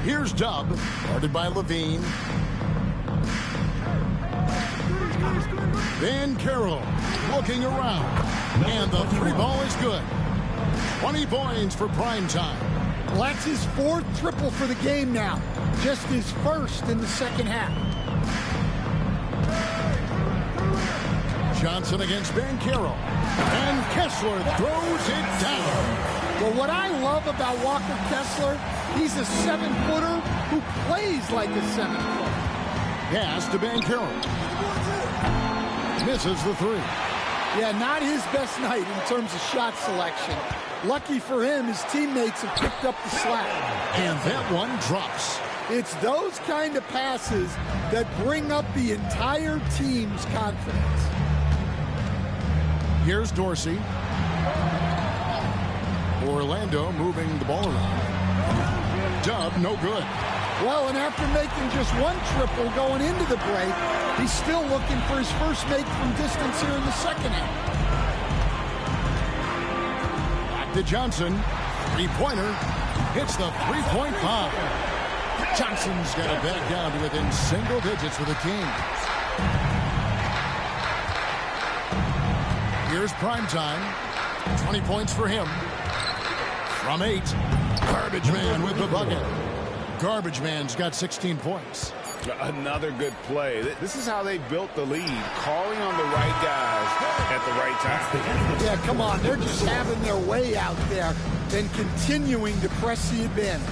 Here's Tubb, guarded by LaVine. Banchero looking around. And the 3 ball is good. 20 points for prime time. Well, that's his 4th triple for the game now. Just his 1st in the second half. Johnson against Banchero. And Kessler throws it down. Well, what I love about Walker Kessler, he's a 7-footer who plays like a 7-footer. Pass to Banchero. Misses the 3. Yeah, not his best night in terms of shot selection. Lucky for him, his teammates have picked up the slack. And that one drops. It's those kind of passes that bring up the entire team's confidence. Here's Dorsey. Orlando moving the ball around. Tubb, no good. Well, and after making just one triple going into the break, he's still looking for his first make from distance here in the second half. Back to Johnson. Three-pointer. Hits the three-point bomb. Johnson's got it back down to within single digits with the Kings. Here's prime time. 20 points for him. From 8. Garbage Man with the bucket. Garbage Man's got 16 points. Another good play. This is how they built the lead, calling on the right guys at the right time. Yeah, come on. They're just having their way out there and continuing to press the advantage.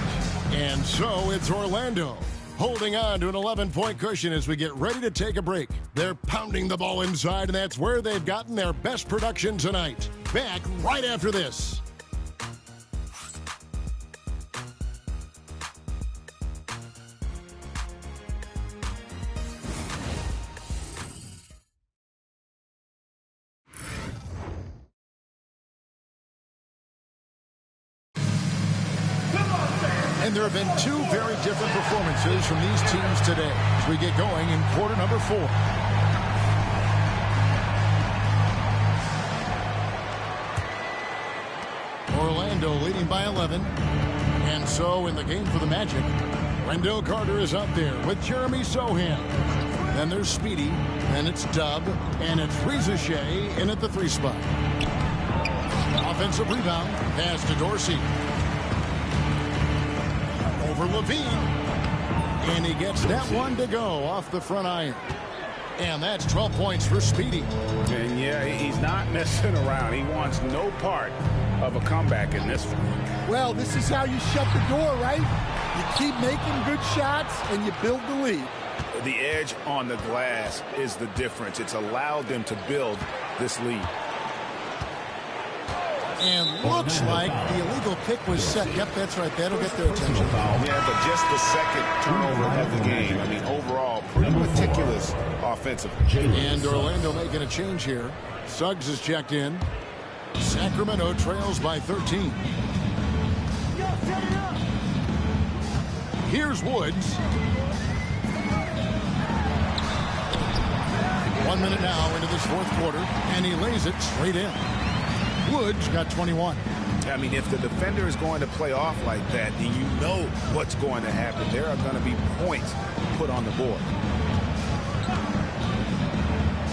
And so it's Orlando holding on to an 11-point cushion as we get ready to take a break. They're pounding the ball inside, and that's where they've gotten their best production tonight. Back right after this. And there have been two very different performances from these teams today as we get going in quarter number 4. Orlando leading by 11. And so in the game for the Magic, Wendell Carter is up there with Jeremy Sohan. Then there's Speedy, then it's Dub, and it's Reza Shea in at the 3 spot. Offensive rebound, pass to Dorsey. Over Levine, and he gets that one to go off the front iron. And that's 12 points for Speedy. And yeah, he's not messing around. He wants no part of a comeback in this one. Well, this is how you shut the door, right? You keep making good shots and you build the lead. The edge on the glass is the difference. It's allowed them to build this lead. And looks like the illegal pick was set. Yep, that's right. That'll get their attention. Yeah, but just the second turnover of the game. I mean, overall, pretty meticulous offensively. And Orlando making a change here. Suggs is checked in. Sacramento trails by 13. Here's Woods. 1 minute now into this fourth quarter, and he lays it straight in. Woods got 21. I mean, if the defender is going to play off like that, then you know what's going to happen. There are going to be points put on the board.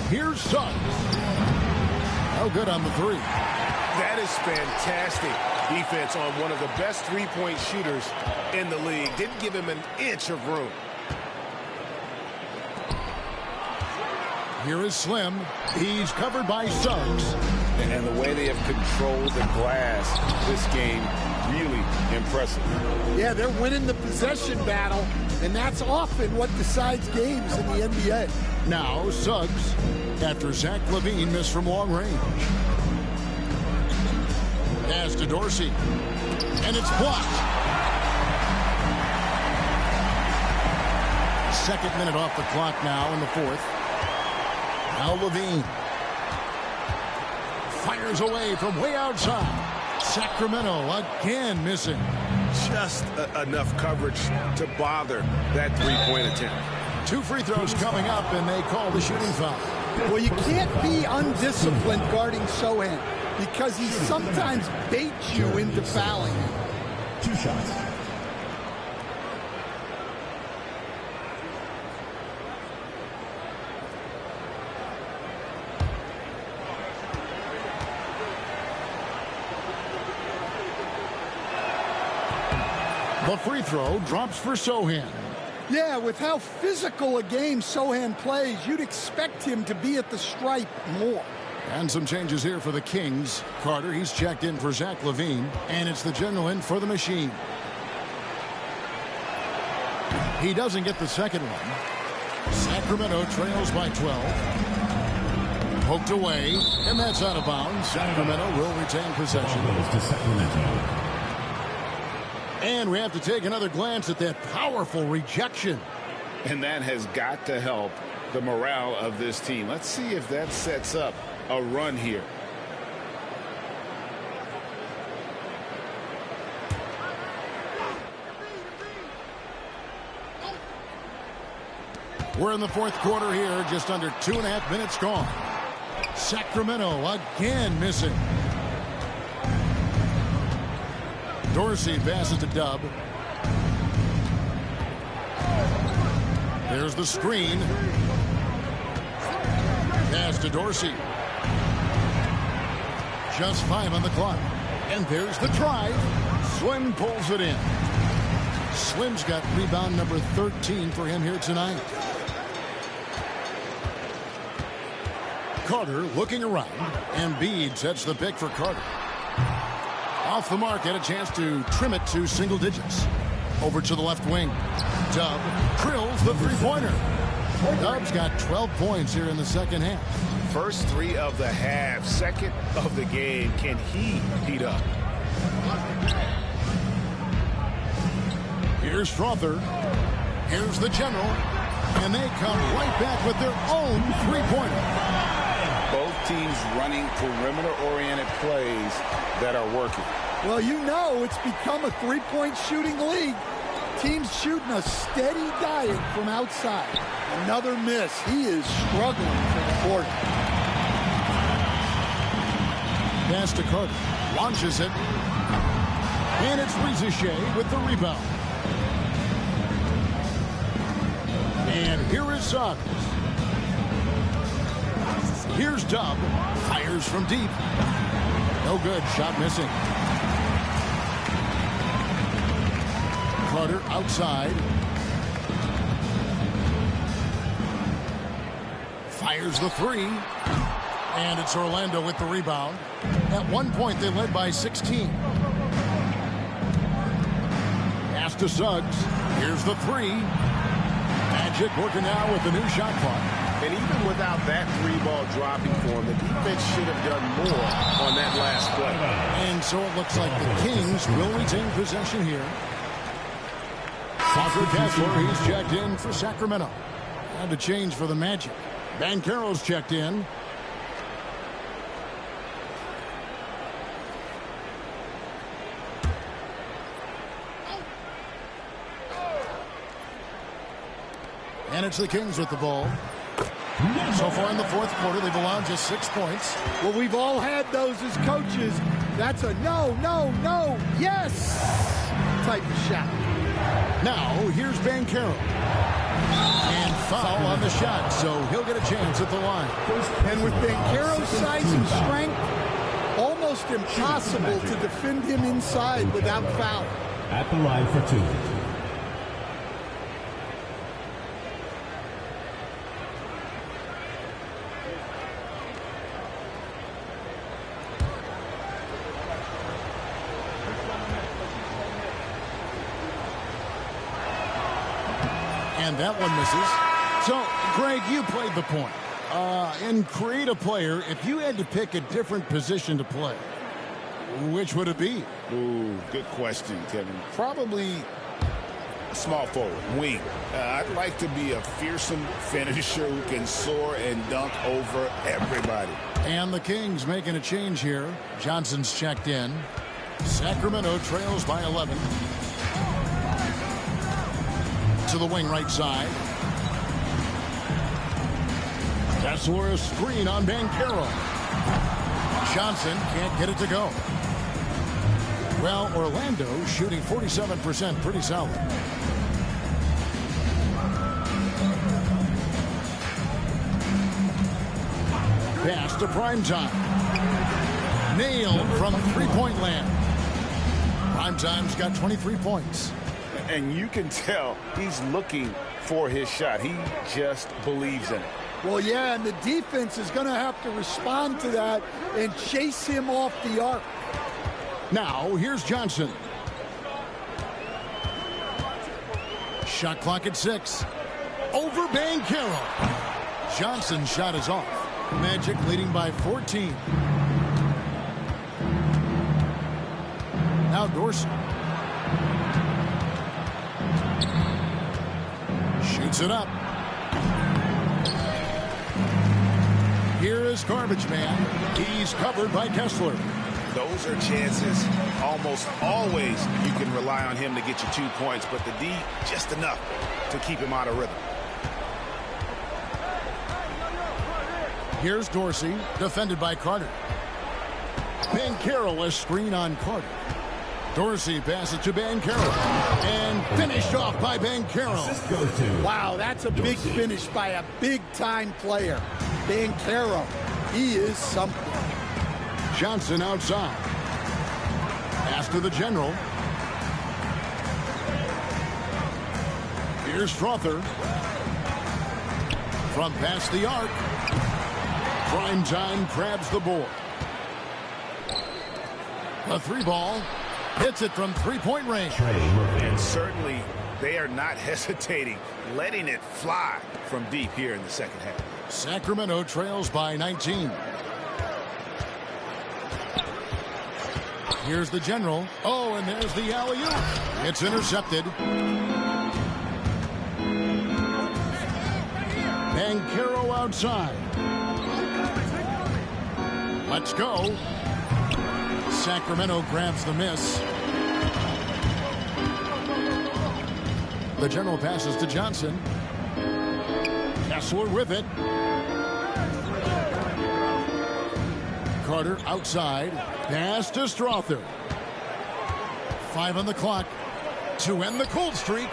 Here's Suggs. No good on the 3. That is fantastic defense on one of the best three-point shooters in the league. Didn't give him an inch of room. Here is Slim. He's covered by Suggs. And the way they have controlled the glass this game, really impressive. Yeah, they're winning the possession battle, and that's often what decides games in the NBA. Now Suggs, after Zach LaVine missed from long range. Pass to Dorsey, and it's blocked. Second minute off the clock now in the 4th. Now LaVine fires away from way outside. Sacramento again missing. Just enough coverage to bother that three-point attempt. 2 free throws coming up, and they call the shooting foul. Well, you can't be undisciplined guarding Sohan because he sometimes baits you into fouling. 2 shots. The free throw drops for Sohan. Yeah, with how physical a game Sohan plays, you'd expect him to be at the stripe more. And some changes here for the Kings. Carter, he's checked in for Zach LaVine, and it's the general in for the Machine. He doesn't get the second one. Sacramento trails by 12. Poked away, and that's out of bounds. Sacramento will retain possession. And we have to take another glance at that powerful rejection. And that has got to help the morale of this team. Let's see if that sets up a run here. We're in the fourth quarter here, just under 2.5 minutes gone. Sacramento again missing. Dorsey passes to Dub. There's the screen. Pass to Dorsey. Just 5 on the clock. And there's the drive. Slim pulls it in. Slim's got rebound number 13 for him here tonight. Carter looking around. Embiid sets the pick for Carter. Off the mark, had a chance to trim it to single digits. Over to the left wing. Dub drills the three-pointer. Dub's got 12 points here in the second half. First 3 of the half, second of the game. Can he heat up? Here's Strother. Here's the general. And they come right back with their own three-pointer. Both teams running perimeter-oriented plays that are working. Well, you know it's become a three-point shooting league. Teams shooting a steady diet from outside. Another miss. He is struggling for the quarter. Pass to Carter. Launches it. And it's Rizachet with the rebound. And here is Suggs. Here's Dub. Fires from deep. No good. Shot missing. Carter outside. Fires the three. And it's Orlando with the rebound. At one point, they led by 16. Pass to Suggs. Here's the three. Magic working now with the new shot clock. And even without that 3-ball dropping for him, the defense should have done more on that last play. And so it looks like the Kings will retain possession here. Walker Kessler, he's checked in for Sacramento. Had to change for the Magic. Banchero's checked in. And it's the Kings with the ball. So far in the fourth quarter, they've allowed just 6 points. Well, we've all had those as coaches. That's a no, no, no, yes type of shot. Now, here's Banchero. And foul on the shot, so he'll get a chance at the line. And with Banchero's size and strength, almost impossible to defend him inside without foul. At the line for 2. And that one misses. So, Greg, you played the point. In create a player, if you had to pick a different position to play, which would it be? Ooh, good question, Kevin. Probably small forward, wing. I'd like to be a fearsome finisher who can soar and dunk over everybody. And the Kings making a change here. Johnson's checked in. Sacramento trails by 11. To the wing right side. Kessler, a screen on Banchero. Johnson can't get it to go. Well, Orlando shooting 47%, pretty solid. Pass to Primetime. Nailed from three-point land. Primetime's got 23 points. And you can tell he's looking for his shot. He just believes in it. Well, yeah, and the defense is going to have to respond to that and chase him off the arc. Now, here's Johnson. Shot clock at 6. Over Banchero. Johnson's shot is off. Magic leading by 14. Now Dorsey. Shoots it up. Here is Garbage Man. He's covered by Kessler. Those are chances almost always you can rely on him to get you 2 points, but the D just enough to keep him out of rhythm. Here's Dorsey, defended by Carter. Banchero, a screen on Carter. Dorsey passes to Banchero, and finished off by Banchero. Wow, that's a big finish by a big-time player. Banchero, he is something. Johnson outside. Pass to the general. Here's Strother. From past the arc. Primetime grabs the board. A 3-ball. Hits it from three-point range. And certainly they are not hesitating, letting it fly from deep here in the second half. Sacramento trails by 19. Here's the general. Oh, and there's the alley-oop. It's intercepted. Banchero outside. Let's go. Sacramento grabs the miss. The general passes to Johnson. Kessler with it. Carter outside. Pass to Strother. 5 on the clock to end the cold streak.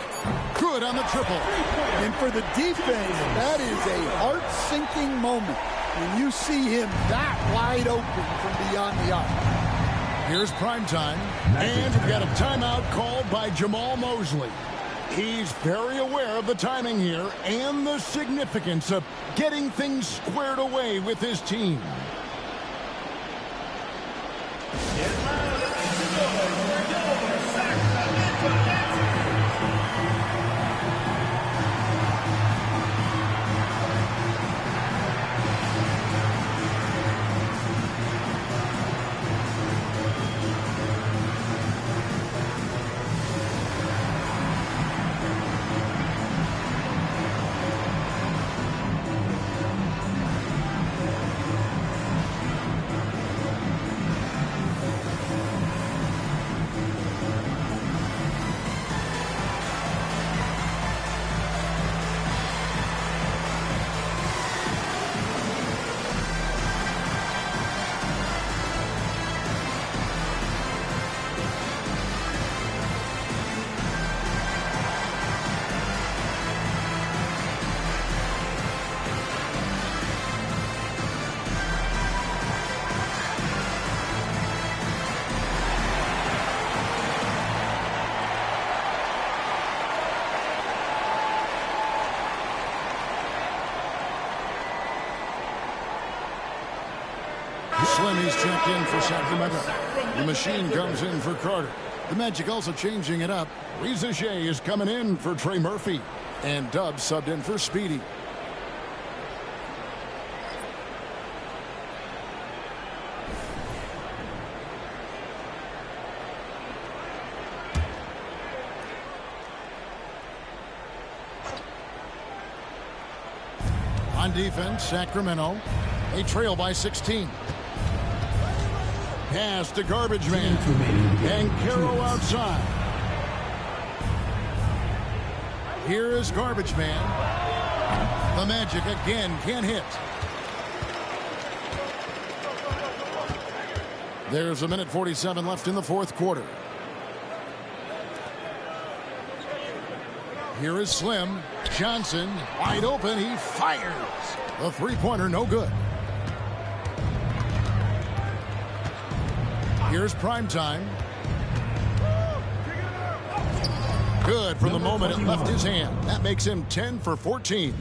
Good on the triple. And for the defense, that is a heart-sinking moment when you see him that wide open from beyond the arc. Here's Primetime, and we've got a timeout called by Jamal Mosley. He's very aware of the timing here and the significance of getting things squared away with his team. Slimy's checked in for Sacramento. The machine comes in for Carter. The Magic also changing it up. Reza Shea is coming in for Trey Murphy. And Dubs subbed in for Speedy. On defense, Sacramento. They trail by 16. Pass to Garbage Man. Banchero outside. Here is Garbage Man. The Magic again can't hit. There's 1:47 left in the fourth quarter. Here is Slim. Johnson wide open. He fires. The three-pointer no good. Here's Primetime. Good from the moment it left his hand. That makes him 10 for 14.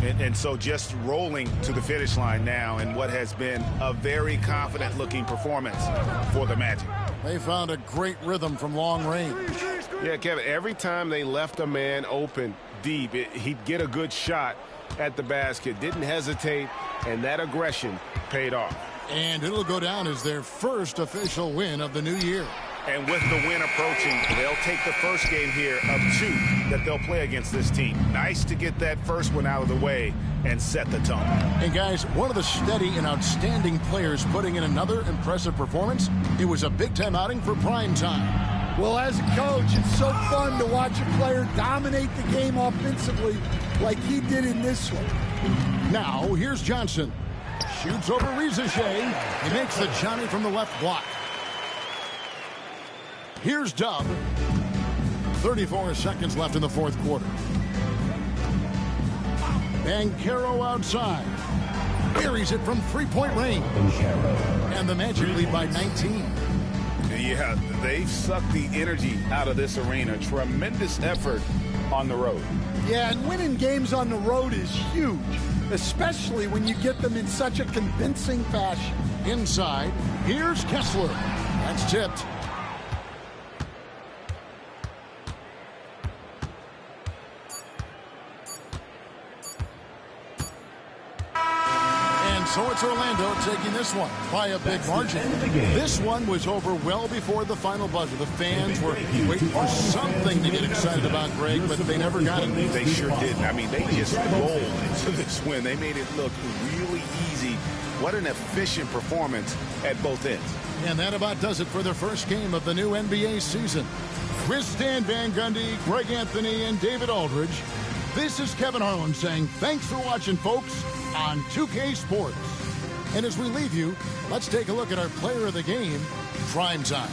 And so just rolling to the finish line now in what has been a very confident-looking performance for the Magic. They found a great rhythm from long range. Yeah, Kevin, every time they left a man open deep, he'd get a good shot at the basket. Didn't hesitate, and that aggression paid off. And it'll go down as their first official win of the new year. And with the win approaching, they'll take the first game here of 2 that they'll play against this team. Nice to get that first one out of the way and set the tone. And guys, one of the steady and outstanding players putting in another impressive performance. It was a big-time outing for Primetime. Well, as a coach, it's so fun to watch a player dominate the game offensively like he did in this one. Now, here's Johnson. Shoots over Rizachet. He makes the Johnny from the left block. Here's Dub. 34 seconds left in the fourth quarter. Banchero outside. Buries it from three-point range. And the Magic lead by 19. Yeah, they've sucked the energy out of this arena. Tremendous effort on the road. Yeah, and winning games on the road is huge, especially when you get them in such a convincing fashion. Inside, here's Kessler. That's tipped. So it's Orlando taking this one by a big margin. This one was over well before the final buzzer. The fans were waiting for something to get excited about, Greg, but they never got it. They sure didn't. I mean, they just rolled into this win. They made it look really easy. What an efficient performance at both ends. And that about does it for the first game of the new NBA season. With Stan Van Gundy, Greg Anthony, and David Aldridge, this is Kevin Harlan saying thanks for watching, folks, on 2K Sports. And as we leave you, let's take a look at our player of the game, Prime Time.